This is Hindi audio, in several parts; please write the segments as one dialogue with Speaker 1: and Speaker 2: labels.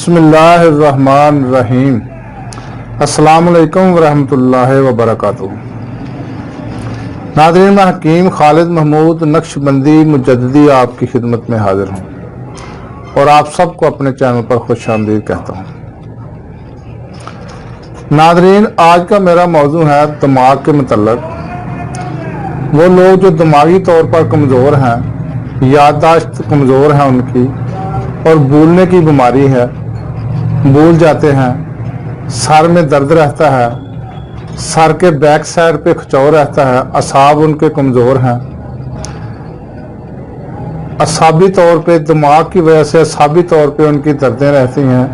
Speaker 1: बिस्मिल्लाहिर्रहमानिर्रहीम। अस्सलामुअलैकुम वरहमतुल्लाहि वबरकातुहू। नाज़रीन, मैं हकीम खालिद महमूद नक्शबंदी मुजद्दिदी आपकी खिदमत में हाजिर हूँ और आप सबको अपने चैनल पर खुशामदीद कहता हूँ। नाज़रीन, आज का मेरा मौजू है दिमाग के मुतल्लक। वो लोग जो दिमागी तौर पर कमज़ोर हैं, याददाश्त कमज़ोर है उनकी और भूलने की बीमारी है, भूल जाते हैं, सर में दर्द रहता है, सर के बैक साइड पे खिंचाव रहता है, असाब उनके कमज़ोर हैं, असाबी तौर पे दिमाग की वजह से असाबी तौर पे उनकी दर्दें रहती हैं,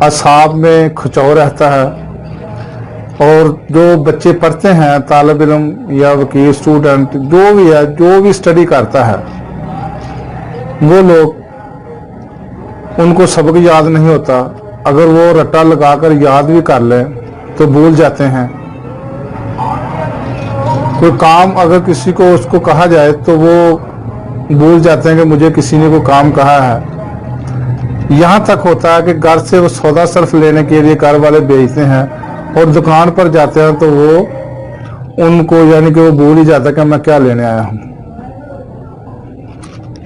Speaker 1: असाब में खिंचाव रहता है। और जो बच्चे पढ़ते हैं, तालिब इल्म या वकील स्टूडेंट जो भी है, जो भी स्टडी करता है, वो लोग उनको सबक याद नहीं होता। अगर वो रट्टा लगाकर याद भी कर लें तो भूल जाते हैं। कोई काम अगर किसी को उसको कहा जाए तो वो भूल जाते हैं कि मुझे किसी ने कोई काम कहा है। यहाँ तक होता है कि घर से वो सौदा सर्फ लेने के लिए घर वाले भेजते हैं और दुकान पर जाते हैं तो वो उनको यानी कि वो भूल ही जाता है कि मैं क्या लेने आया हूँ।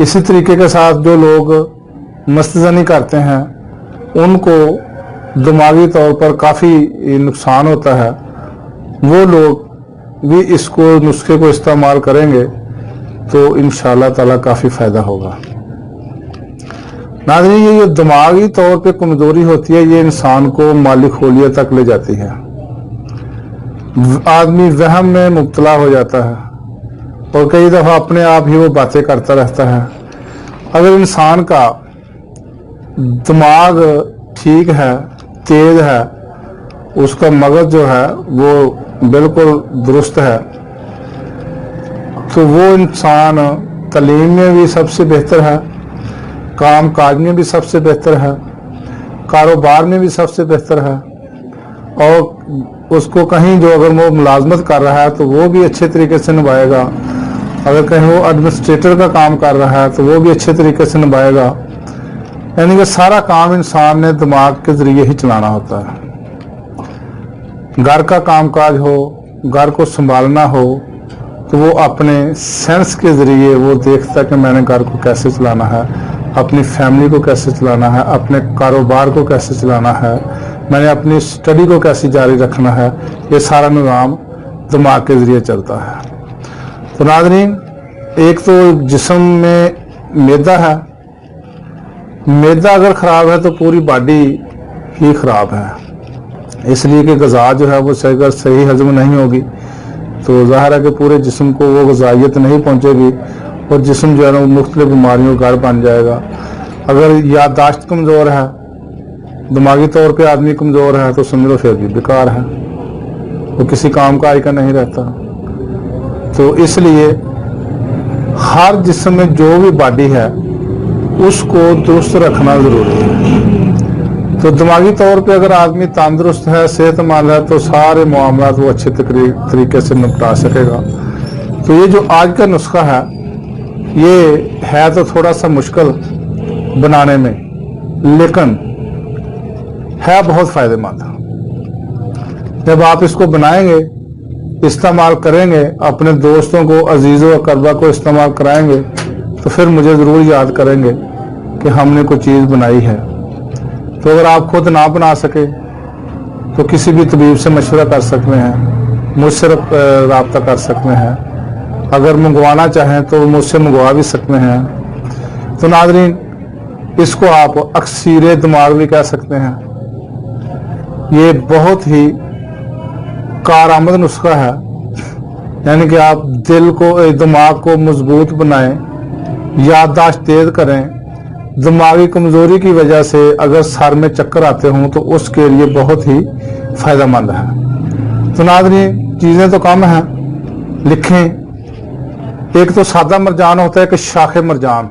Speaker 1: इसी तरीके के साथ जो लोग मस्तज़नी करते हैं उनको दिमागी तौर पर काफ़ी नुकसान होता है। वो लोग भी इसको नुस्खे को इस्तेमाल करेंगे तो इंशाअल्लाह ताला काफ़ी फ़ायदा होगा। नाज़रीन, ये जो दिमागी तौर पे कमज़ोरी होती है, ये इंसान को माली खोलियत तक ले जाती है। आदमी वहम में मुब्तला हो जाता है और कई दफ़ा अपने आप ही वो बातें करता रहता है। अगर इंसान का दिमाग ठीक है, तेज है, उसका मगज जो है वो बिल्कुल दुरुस्त है, तो वो इंसान तालीम में भी सबसे बेहतर है, काम काज में भी सबसे बेहतर है, कारोबार में भी सबसे बेहतर है। और उसको कहीं जो अगर वो मुलाजमत कर रहा है तो वो भी अच्छे तरीके से निभाएगा। अगर कहीं वो एडमिनिस्ट्रेटर का काम कर रहा है तो वो भी अच्छे तरीके से निभाएगा। यानी कि सारा काम इंसान ने दिमाग के जरिए ही चलाना होता है। घर का कामकाज हो, घर को संभालना हो, तो वो अपने सेंस के जरिए वो देखता है कि मैंने घर को कैसे चलाना है, अपनी फैमिली को कैसे चलाना है, अपने कारोबार को कैसे चलाना है, मैंने अपनी स्टडी को कैसे जारी रखना है। ये सारा निज़ाम दिमाग के जरिए चलता है। तो नाज़रीन, एक तो जिस्म में मैदा है, मैदा अगर ख़राब है तो पूरी बॉडी ही ख़राब है, इसलिए कि ग़िज़ा जो है वो अगर सही हज़म नहीं होगी तो ज़ाहिर है कि पूरे जिस्म को वो ग़िज़ाइयत नहीं पहुँचेगी और जिस्म जो है ना वो मुख्तलिफ बीमारियों का घर बन जाएगा। अगर याददाश्त कमज़ोर है, दिमागी तौर पे आदमी कमज़ोर है, तो समझ लो फिर भी बेकार है, वो किसी काम का आइकन नहीं रहता। तो इसलिए हर जिस्म में जो भी बॉडी है उसको दुरुस्त रखना ज़रूरी है। तो दिमागी तौर पे अगर आदमी तंदुरुस्त है, सेहतमंद है, तो सारे मामलात वो अच्छे तरीके से निपटा सकेगा। तो ये जो आज का नुस्खा है, ये है तो थोड़ा सा मुश्किल बनाने में, लेकिन है बहुत फ़ायदेमंद। जब आप इसको बनाएंगे, इस्तेमाल करेंगे, अपने दोस्तों को, अजीज़ों अकरबा को इस्तेमाल कराएंगे, तो फिर मुझे ज़रूर याद करेंगे कि हमने कोई चीज़ बनाई है। तो अगर आप खुद ना बना सके तो किसी भी तबीब से मशवरा कर सकते हैं, मुझसे रब्ता कर सकते हैं। अगर मंगवाना चाहें तो मुझसे मंगवा भी सकते हैं। तो नाज़रीन, इसको आप अक्सीर दिमाग भी कह सकते हैं। ये बहुत ही कारआमद नुस्खा है, यानी कि आप दिल को, दिमाग को मजबूत बनाएं, याददाश्त तेज करें। दिमागी कमज़ोरी की वजह से अगर सर में चक्कर आते हों तो उसके लिए बहुत ही फ़ायदेमंद है। तो नाज़रीन, चीज़ें तो कम हैं, लिखें। एक तो सादा मरजान होता है कि शाखे मरजान,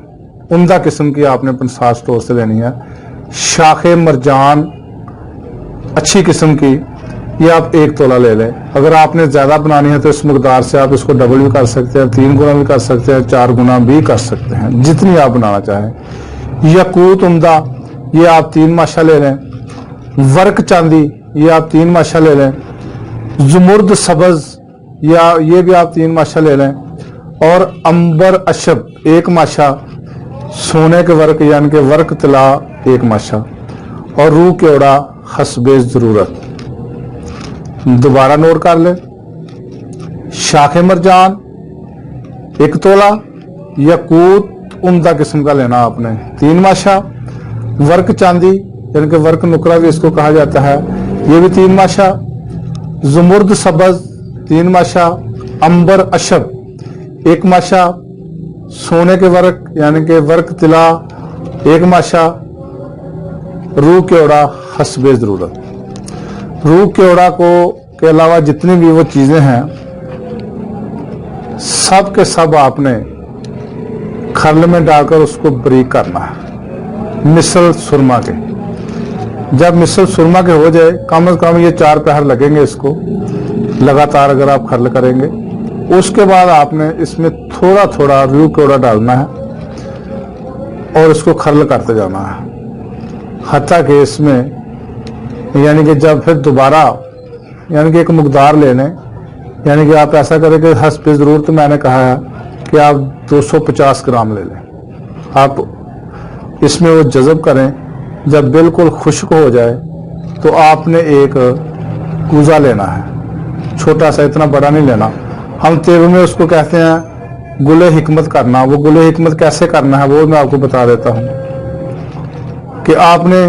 Speaker 1: उम्दा किस्म की आपने पंसार स्टोर से लेनी है। शाखे मरजान अच्छी किस्म की, ये आप 1 तोला ले लें। अगर आपने ज़्यादा बनानी है तो इस मकदार से आप इसको डबल भी कर सकते हैं, 3 गुना भी कर सकते हैं, 4 गुना भी कर सकते हैं, जितनी आप बनाना चाहें। याकूत उम्दा ये आप 3 माशा ले लें। वर्क चांदी, ये आप 3 माशा ले लें। जुमुर्द सब्ज, या ये भी आप 3 माशा ले लें। और अंबर अशब 1 माशा। सोने के वर्क यानी कि वर्क तिला 1 माशा। और रूह केवड़ा हस्बे जरूरत। दोबारा नोट कर ले। शाखे मरजान 1 तोला। यकूत उम्दा किस्म का लेना आपने 3 माशा। वर्क चांदी यानी कि वर्क नुकरा भी इसको कहा जाता है, ये भी 3 माशा। जुमुर्द सब्ज 3 माशा। अंबर अशब 1 माशा। सोने के वर्क यानी कि वर्क तिला 1 माशा। रूह केवड़ा हस्बे जरूरत। रूह केवड़ा को के अलावा जितनी भी वो चीजें हैं सब के सब आपने खरल में डालकर उसको बरीक करना है मिसल सुरमा के। जब मिसल सुरमा के हो जाए, कम से कम ये 4 पहर लगेंगे इसको लगातार अगर आप खरल करेंगे। उसके बाद आपने इसमें थोड़ा थोड़ा रूह केवड़ा डालना है और इसको खरल करते जाना है, हत्ता कि इसमें यानी कि जब फिर दोबारा यानी कि एक मकदार ले लें। यानी कि आप ऐसा करें कि हस्बे ज़रूरत मैंने कहा है कि आप 250 ग्राम ले लें। आप इसमें वो जज़ब करें। जब बिल्कुल खुश्क हो जाए तो आपने एक कूजा लेना है, छोटा सा, इतना बड़ा नहीं लेना। हम तेलुगु में उसको कहते हैं गुले हिकमत करना। वो गुले हिकमत कैसे करना है वो मैं आपको बता देता हूँ कि आपने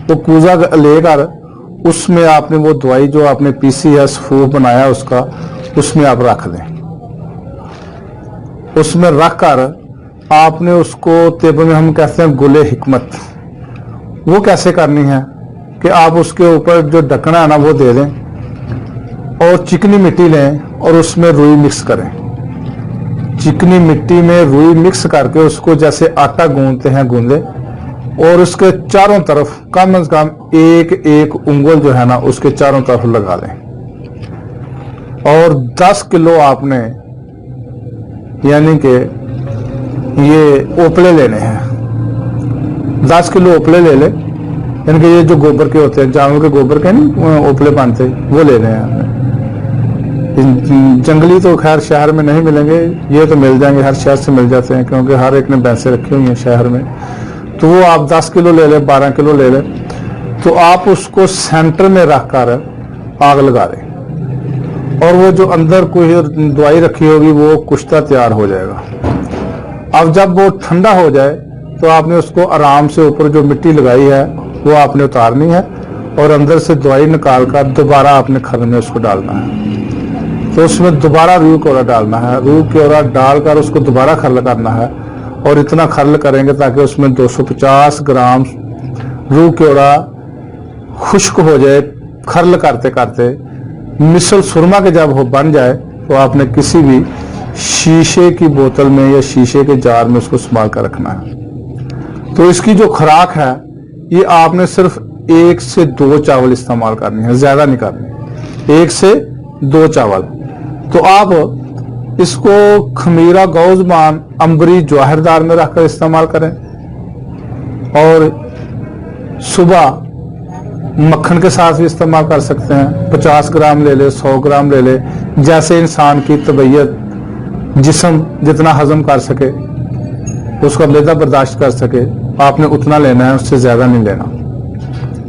Speaker 1: वो कूजा लेकर उसमें आपने वो दवाई जो आपने पीसी है, सफूफ बनाया उसका, उसमें आप रख दें। उसमें रखकर आपने उसको तेलुगु में हम कहते हैं गुले हिकमत। वो कैसे करनी है कि आप उसके ऊपर जो ढकना है ना वो दे दें और चिकनी मिट्टी लें और उसमें रुई मिक्स करें। चिकनी मिट्टी में रुई मिक्स करके उसको जैसे आटा गूंदते हैं गूंदे और उसके चारों तरफ कम से कम 1 उंगल जो है ना उसके चारों तरफ लगा लें। और 10 किलो आपने यानी कि ये ओपले लेने हैं। 10 किलो ओपले ले ले, यानी कि ये जो गोबर के होते हैं, जानवर के गोबर के नहीं ओपले बनते, वो ले रहे हैं। जंगली तो खैर शहर में नहीं मिलेंगे, ये तो मिल जाएंगे, हर शहर से मिल जाते हैं क्योंकि हर एक ने भैंसें रखी हुई हैं शहर में। तो वो आप 10 किलो ले लें, 12 किलो ले लें। तो आप उसको सेंटर में रखकर आग लगा दें और वो जो अंदर कोई दवाई रखी होगी वो कुश्ता तैयार हो जाएगा। अब जब वो ठंडा हो जाए तो आपने उसको आराम से ऊपर जो मिट्टी लगाई है वो आपने उतारनी है और अंदर से दवाई निकाल कर दोबारा आपने खरल में उसको डालना है। तो उसमें दोबारा रूह केवड़ा डालना है। रूह केवड़ा डालकर उसको दोबारा खरल करना है और इतना खरल करेंगे ताकि उसमें 250 ग्राम रूह केवड़ा खुश्क हो जाए। खरल करते करते मिसल सुरमा के जब वो बन जाए तो आपने किसी भी शीशे की बोतल में या शीशे के जार में उसको संभाल कर रखना है। तो इसकी जो खुराक है ये आपने सिर्फ 1 से 2 चावल इस्तेमाल करनी है, ज्यादा नहीं करनी, 1 से 2 चावल। तो आप इसको खमीरा गौजमान अंबरी जवाहरदार में रखकर इस्तेमाल करें और सुबह मक्खन के साथ भी इस्तेमाल कर सकते हैं। 50 ग्राम ले ले, 100 ग्राम ले ले, जैसे इंसान की तबीयत जिस्म जितना हजम कर सके, उसका मैदा बर्दाश्त कर सके, आपने उतना लेना है, उससे ज्यादा नहीं लेना।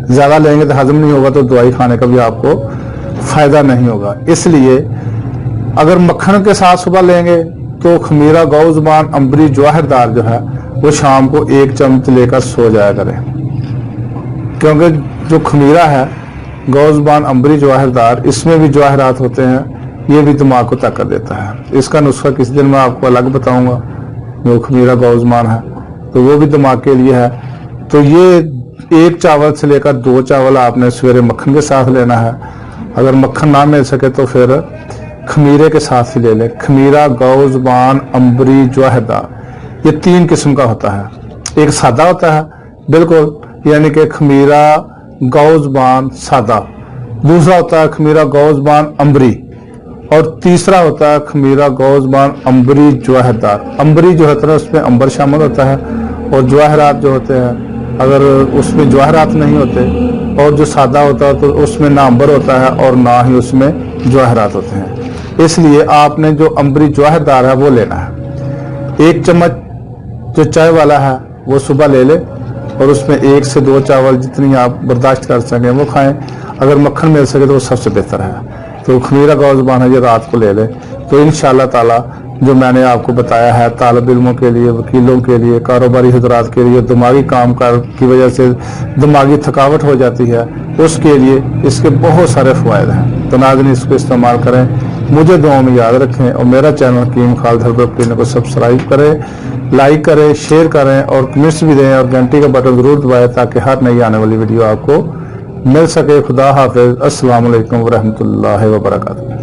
Speaker 1: ज्यादा लेंगे तो हजम नहीं होगा तो दवाई खाने का भी आपको फायदा नहीं होगा। इसलिए अगर मक्खन के साथ सुबह लेंगे तो खमीरा गौ जुबान अंबरी जवाहरदार जो है वो शाम को 1 चम्मच लेकर सो जाया करें, क्योंकि जो खमीरा है गौ जुबान अंबरी जवाहरदार, इसमें भी जवाहरात होते हैं, ये भी दिमाग को ताकत देता है। इसका नुस्खा किसी दिन मैं आपको अलग बताऊंगा। जो खमीरा गौ जुबान है तो वो भी दिमाग के लिए है। तो ये 1 चावल से लेकर 2 चावल आपने सवेरे मक्खन के साथ लेना है। अगर मक्खन ना मिल सके तो फिर खमीरे के साथ ही ले लें। खमीरा गौ जुबान अंबरी जवाहरदार ये 3 किस्म का होता है। एक सादा होता है बिल्कुल, यानी कि खमीरा गौ जुबान सादा। दूसरा होता है खमीरा गौ जुबान अंबरी और तीसरा होता है खमीरा गौ जुबान अंबरी जवाहरदार। अंबरी जो होता है उसमें अंबर शामिल होता है और जवाहरात जो होते हैं अगर उसमें जवाहरात नहीं होते, और जो सादा होता है तो उसमें ना अंबर होता है और ना ही उसमें जवाहरात होते हैं। इसलिए आपने जो अंबरी जवाहरदार है वो लेना है। 1 चम्मच जो चाय वाला है वो सुबह ले ले, और उसमें 1 से 2 चावल जितनी आप बर्दाश्त कर सकें वो खाएं। अगर मक्खन मिल सके तो वो सबसे बेहतर है। तो खमीरा का ज़ुबान है ये रात को ले ले। तो इंशाअल्लाह ताला जो मैंने आपको बताया है, तालिब इल्मों के लिए, वकीलों के लिए, कारोबारी हजरात के लिए, दिमागी काम की वजह से दिमागी थकावट हो जाती है, उसके लिए इसके बहुत सारे फ़वायद हैं। तो नाज़रीन इसको इस्तेमाल करें, मुझे दुआ में याद रखें, और मेरा चैनल हकीम खालिद हरबल को सब्सक्राइब करें, लाइक करें, शेयर करें और कमेंट्स भी दें, और घंटी का बटन ज़रूर दबाएं ताकि हर नई आने वाली वीडियो आपको मिल सके। खुदा हाफिज़। अस्सलाम वालेकुम व रहमतुल्लाहि व बरकातुहू।